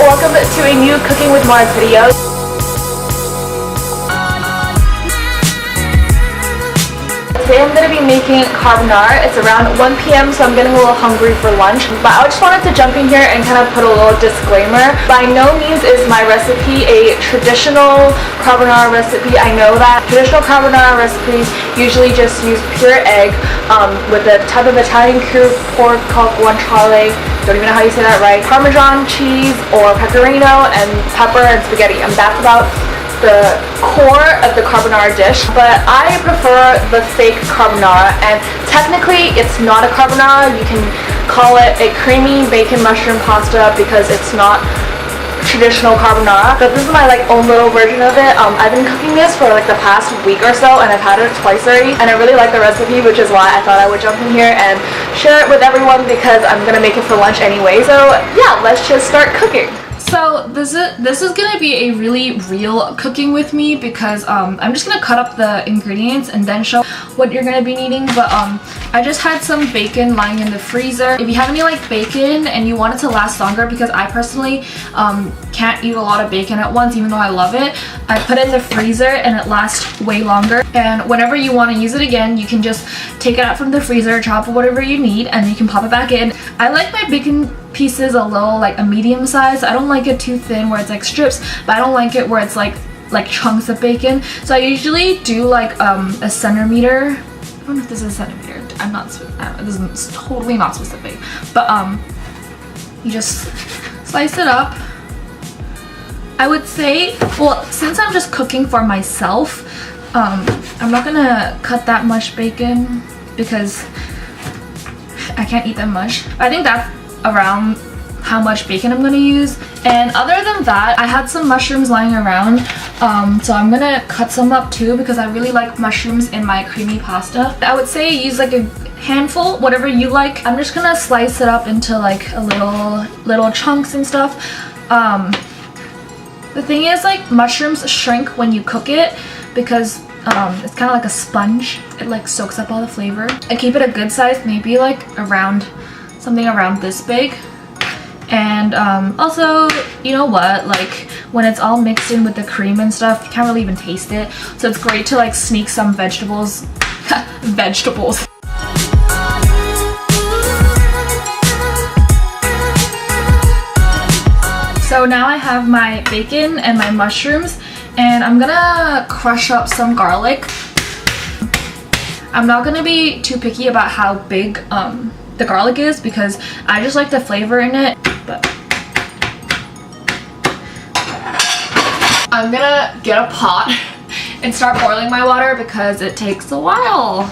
Welcome to a new Cooking with Mars video. Today I'm going to be making carbonara. It's around 1 p.m. so I'm getting a little hungry for lunch. But I just wanted to jump in here and kind of put a little disclaimer. By no means is my recipe a traditional carbonara recipe. I know that traditional carbonara recipes usually just use pure egg with a type of Italian cured pork called guanciale. Don't even know how you say that right. Parmesan cheese or pecorino and pepper and spaghetti. And that's about the core of the carbonara dish, but I prefer the fake carbonara, and technically it's not a carbonara. You can call it a creamy bacon mushroom pasta because it's not traditional carbonara, but this is my own little version of it. I've been cooking this for the past week or so, and I've had it twice already, and I really like the recipe, which is why I thought I would jump in here and share it with everyone because I'm gonna make it for lunch anyway. So yeah, let's just start cooking. So this is gonna be a really real cooking with me because I'm just gonna cut up the ingredients and then show what you're gonna be needing. But I just had some bacon lying in the freezer. If you have any bacon and you want it to last longer, because I personally can't eat a lot of bacon at once even though I love it, I put it in the freezer and it lasts way longer. And whenever you want to use it again, you can just take it out from the freezer, chop whatever you need, and you can pop it back in. I like my bacon pieces a little a medium size. I don't like it too thin where it's strips, but I don't like it where it's like chunks of bacon. So I usually do a centimeter. I don't know if this is a centimeter. This is totally not specific, but you just slice it up. I would say, well, since I'm just cooking for myself, I'm not gonna cut that much bacon because I can't eat that much. I think that's around how much bacon I'm gonna use. And other than that, I had some mushrooms lying around, so I'm gonna cut some up too because I really like mushrooms in my creamy pasta. I would say use a handful, whatever you like. I'm just gonna slice it up into a little chunks and stuff. The thing is, mushrooms shrink when you cook it because it's kind of like a sponge. It soaks up all the flavor. I keep it a good size, maybe around something around this big. And also, you know what, when it's all mixed in with the cream and stuff, you can't really even taste it. So it's great to sneak some vegetables. Vegetables. So now I have my bacon and my mushrooms, and I'm gonna crush up some garlic. I'm not gonna be too picky about how big the garlic is because I just like the flavor in it. But I'm gonna get a pot and start boiling my water because it takes a while.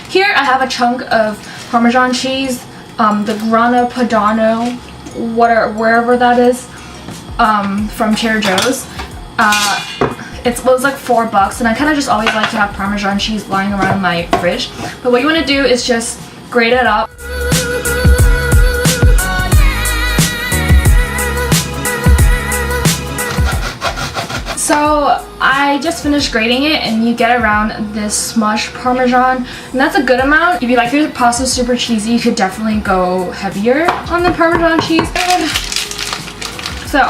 Here I have a chunk of Parmesan cheese, the Grana Padano, wherever that is, from Trader Joe's. It was $4, and I kind of just always like to have Parmesan cheese lying around my fridge. But what you want to do is just grate it up. So I just finished grating it, and you get around this much Parmesan, and that's a good amount. If you like your pasta super cheesy, you could definitely go heavier on the Parmesan cheese. So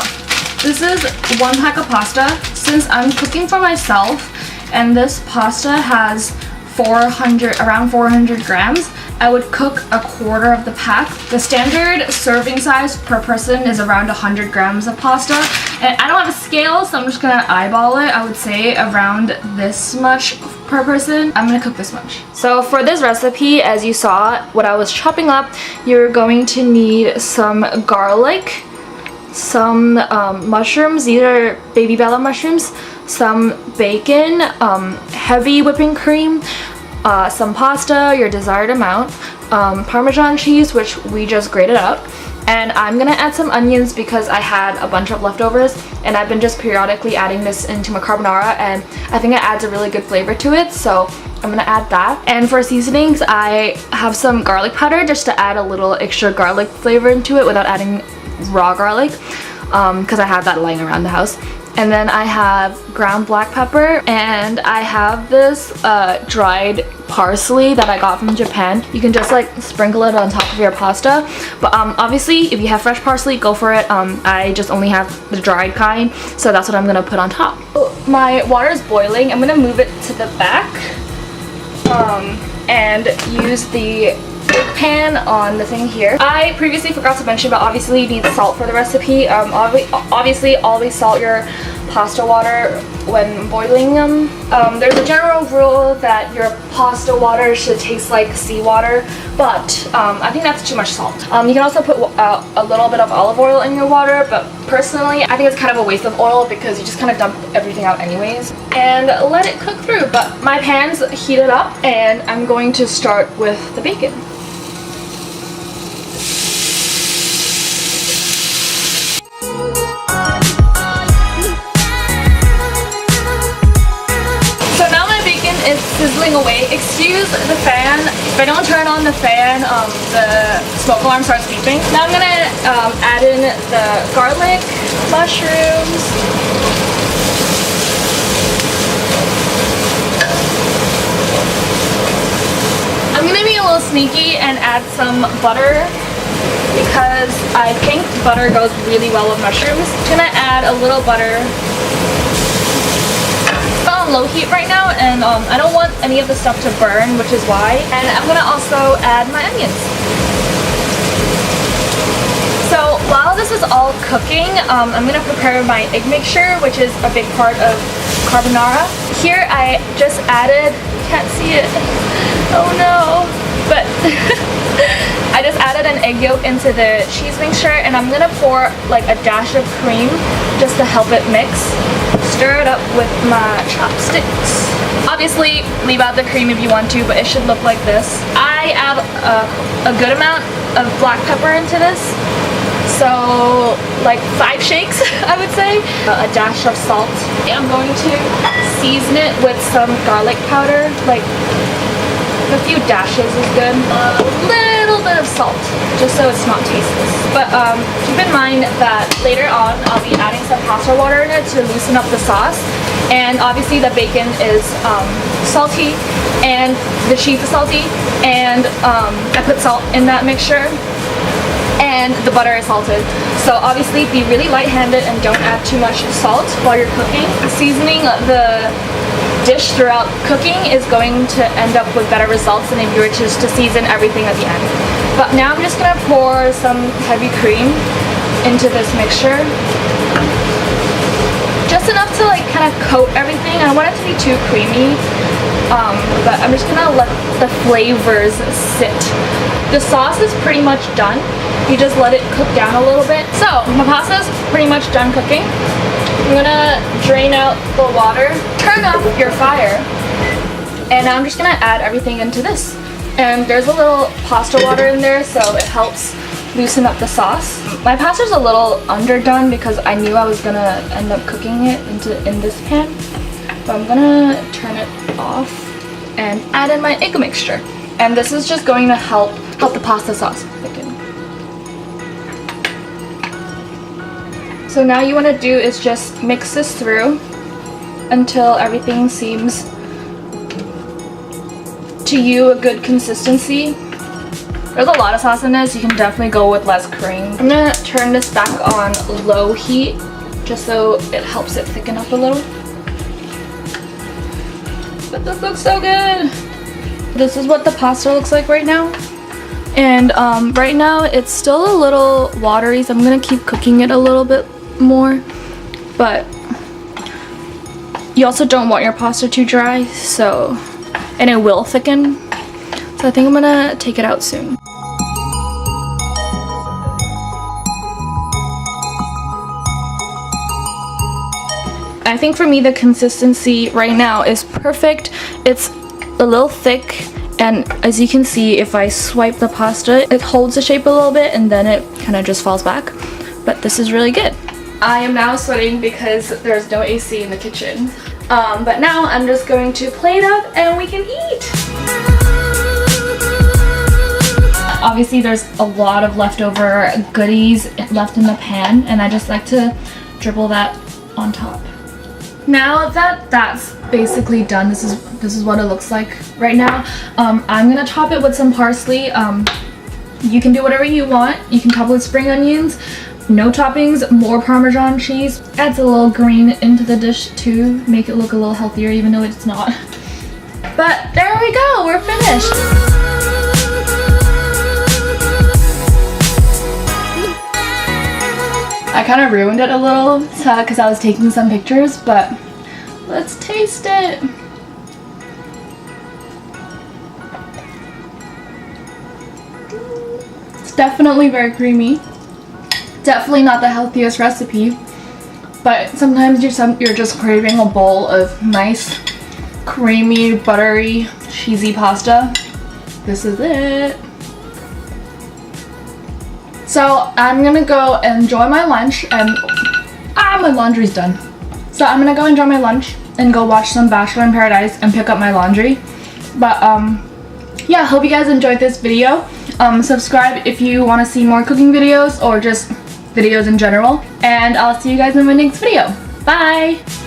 this is 1 pack of pasta. Since I'm cooking for myself and this pasta has around 400 grams, I would cook 1/4 of the pack. The standard serving size per person is around 100 grams of pasta. And I don't have a scale, so I'm just gonna eyeball it. I would say around this much per person. I'm gonna cook this much. So for this recipe, as you saw, what I was chopping up, you're going to need some garlic, some mushrooms, these are baby bella mushrooms, some bacon, heavy whipping cream, some pasta, your desired amount, Parmesan cheese, which we just grated up, and I'm gonna add some onions because I had a bunch of leftovers, and I've been just periodically adding this into my carbonara, and I think it adds a really good flavor to it, so I'm gonna add that. And for seasonings, I have some garlic powder just to add a little extra garlic flavor into it without adding raw garlic, because I have that lying around the house. And then I have ground black pepper, and I have this dried parsley that I got from Japan. You can just like sprinkle it on top of your pasta, but obviously if you have fresh parsley, go for it. I just only have the dried kind, so that's what I'm gonna put on top. My water is boiling. I'm gonna move it to the back and use the pan on the thing here. I previously forgot to mention, but obviously you need salt for the recipe. Obviously always salt your pasta water when boiling them. There's a general rule that your pasta water should taste like seawater, but I think that's too much salt. You can also put a little bit of olive oil in your water, but personally I think it's kind of a waste of oil because you just kind of dump everything out anyways and let it cook through. But my pan's heated up and I'm going to start with the bacon. It's sizzling away. Excuse the fan. If I don't turn on the fan, the smoke alarm starts beeping. Now I'm gonna add in the garlic, mushrooms, I'm gonna be a little sneaky and add some butter because I think butter goes really well with mushrooms. I'm gonna add a little butter. Low heat right now, and I don't want any of the stuff to burn, which is why. And I'm gonna also add my onions. So while this is all cooking, I'm gonna prepare my egg mixture, which is a big part of carbonara. Here I just added, can't see it, oh no, but I just added an egg yolk into the cheese mixture, and I'm gonna pour like a dash of cream just to help it mix. Stir it up with my chopsticks. Obviously, leave out the cream if you want to, but it should look like this. I add a good amount of black pepper into this. So, like 5 shakes, I would say. A dash of salt. I'm going to season it with some garlic powder. Like, a few dashes is good. A little bit of salt, just so it's not tasteless. But keep in mind that later on I'll be adding some pasta water in it to loosen up the sauce. And obviously the bacon is salty and the cheese is salty, and I put salt in that mixture. And the butter is salted. So obviously be really light-handed and don't add too much salt while you're cooking. Seasoning the dish throughout cooking is going to end up with better results than if you were just to season everything at the end. But now I'm just gonna pour some heavy cream into this mixture. Just enough to like kind of coat everything. I don't want it to be too creamy, but I'm just gonna let the flavors sit. The sauce is pretty much done. You just let it cook down a little bit. So my pasta is pretty much done cooking. I'm gonna drain out the water, turn off your fire, and I'm just gonna add everything into this. And there's a little pasta water in there, so it helps loosen up the sauce. My pasta's a little underdone because I knew I was gonna end up cooking it in this pan. But I'm gonna turn it off and add in my egg mixture. And this is just going to help the pasta sauce thicken. So now you want to do is just mix this through until everything seems to you a good consistency. There's a lot of sauce in this. You can definitely go with less cream. I'm gonna turn this back on low heat just so it helps it thicken up a little. But this looks so good. This is what the pasta looks like right now. And right now it's still a little watery, so I'm gonna keep cooking it a little bit more. But you also don't want your pasta too dry, so, and it will thicken. So I think I'm gonna take it out soon. I think for me the consistency right now is perfect. It's a little thick, and as you can see, if I swipe the pasta, it holds the shape a little bit and then it kind of just falls back. But this is really good. I am now sweating because there's no AC in the kitchen. But now I'm just going to plate up and we can eat. Obviously there's a lot of leftover goodies left in the pan, and I just like to dribble that on top. Now that that's basically done, this is what it looks like right now. I'm gonna top it with some parsley. You can do whatever you want. You can top it with spring onions. No toppings, more Parmesan cheese. Adds a little green into the dish to make it look a little healthier, even though it's not. But there we go, we're finished. I kind of ruined it a little because I was taking some pictures, but let's taste it. It's definitely very creamy. Definitely not the healthiest recipe, but sometimes you're just craving a bowl of nice, creamy, buttery, cheesy pasta. This is it. So I'm gonna go enjoy my lunch and my laundry's done. So I'm gonna go enjoy my lunch and go watch some Bachelor in Paradise and pick up my laundry. But yeah, hope you guys enjoyed this video. Subscribe if you want to see more cooking videos or just videos in general. And I'll see you guys in my next video. Bye!